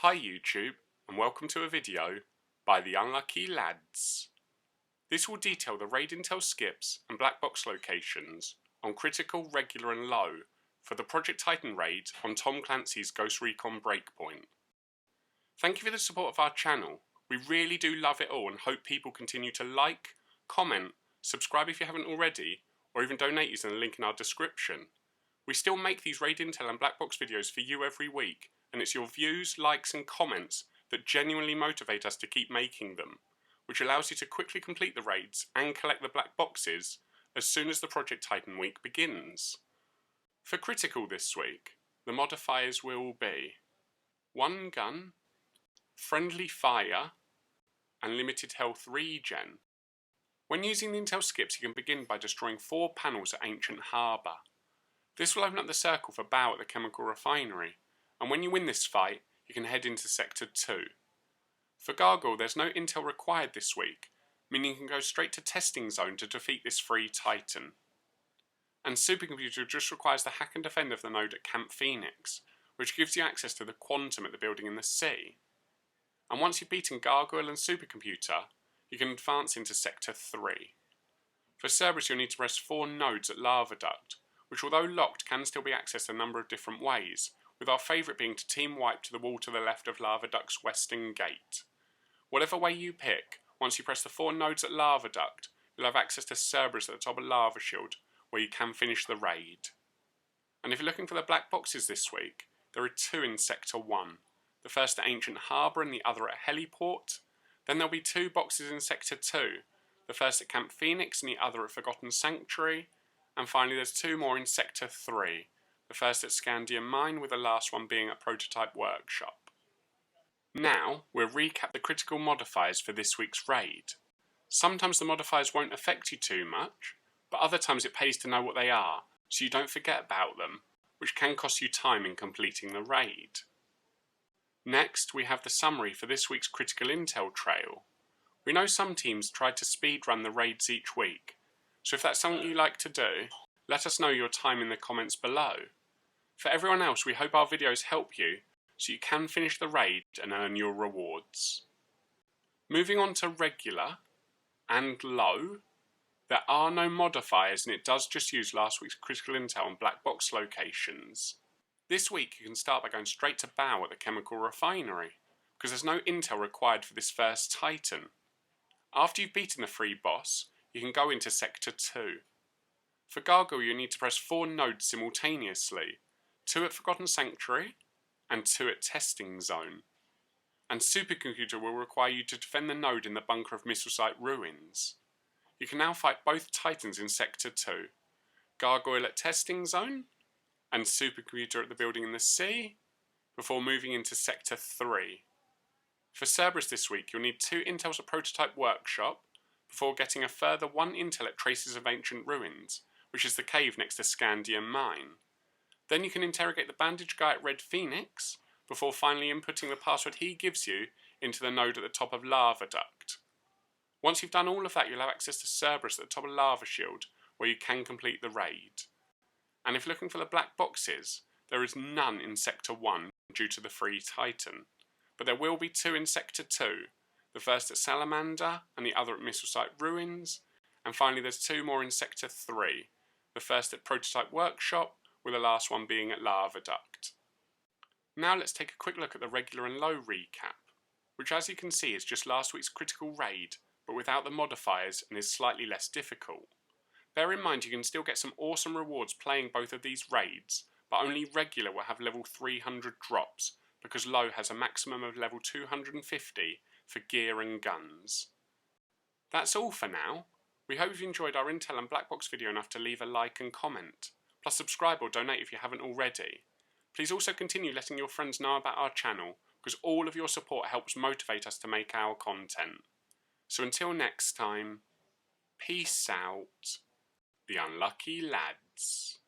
Hi YouTube, and welcome to a video by the Unlucky Lads. This will detail the raid intel skips and black box locations on critical, regular and low for the Project Titan raid on Tom Clancy's Ghost Recon Breakpoint. Thank you for the support of our channel. We really do love it all and hope people continue to like, comment, subscribe if you haven't already, or even donate using the link in our description. We still make these raid intel and black box videos for you every week, and it's your views, likes and comments that genuinely motivate us to keep making them, which allows you to quickly complete the raids and collect the black boxes as soon as the Project Titan week begins. For critical this week, the modifiers will be 1 gun, friendly fire, and limited health regen. When using the intel skips, you can begin by destroying 4 panels at Ancient Harbour. This will open up the circle for Baal at the chemical refinery, and when you win this fight, you can head into Sector 2. For Gargoyle, there's no intel required this week, meaning you can go straight to Testing Zone to defeat this free Titan. And Supercomputer just requires the hack and defend of the node at Camp Phoenix, which gives you access to the Quantum at the building in the sea. And once you've beaten Gargoyle and Supercomputer, you can advance into Sector 3. For Cerberus, you'll need to press 4 nodes at Lava Duct, which although locked can still be accessed a number of different ways, with our favourite being to team wipe to the wall to the left of Lava Duct's western gate. Whatever way you pick, once you press the 4 nodes at Lava Duct, you'll have access to Cerberus at the top of Lava Shield, where you can finish the raid. And if you're looking for the black boxes this week, there are 2 in Sector 1, the first at Ancient Harbour and the other at Heliport. Then there'll be 2 boxes in Sector 2, the first at Camp Phoenix and the other at Forgotten Sanctuary, and finally there's 2 more in Sector 3, the first at Scandium Mine with the last one being at Prototype Workshop. Now, we'll recap the critical modifiers for this week's raid. Sometimes the modifiers won't affect you too much, but other times it pays to know what they are, so you don't forget about them, which can cost you time in completing the raid. Next, we have the summary for this week's critical intel trail. We know some teams try to speedrun the raids each week, so if that's something you like to do, let us know your time in the comments below. For everyone else, we hope our videos help you, so you can finish the raid and earn your rewards. Moving on to regular and low, there are no modifiers and it does just use last week's critical intel and black box locations. This week you can start by going straight to Baal at the chemical refinery, because there's no intel required for this first Titan. After you've beaten the free boss, you can go into Sector 2. For Gargoyle you need to press 4 nodes simultaneously, 2 at Forgotten Sanctuary and 2 at Testing Zone. And Supercomputer will require you to defend the node in the bunker of missile site ruins. You can now fight both Titans in Sector 2, Gargoyle at Testing Zone and Supercomputer at the building in the sea, before moving into Sector 3. For Cerberus this week you'll need 2 intels at Prototype Workshop, before getting a further 1 intel at Traces of Ancient Ruins, which is the cave next to Scandium Mine. Then you can interrogate the bandaged guy at Red Phoenix, before finally inputting the password he gives you into the node at the top of Lava Duct. Once you've done all of that, you'll have access to Cerberus at the top of Lava Shield, where you can complete the raid. And if looking for the black boxes, there is none in Sector 1 due to the free Titan, but there will be 2 in Sector 2, the first at Salamander and the other at Missile Site Ruins, and finally there's 2 more in Sector 3, the first at Prototype Workshop, with the last one being at Lava Duct. Now let's take a quick look at the regular and low recap, which as you can see is just last week's critical raid, but without the modifiers and is slightly less difficult. Bear in mind you can still get some awesome rewards playing both of these raids, but only regular will have level 300 drops, because low has a maximum of level 250 for gear and guns. That's all for now. We hope you've enjoyed our intel and black box video enough to leave a like and comment. Plus subscribe or donate if you haven't already. Please also continue letting your friends know about our channel, because all of your support helps motivate us to make our content. So until next time, peace out, the Unlucky Lads.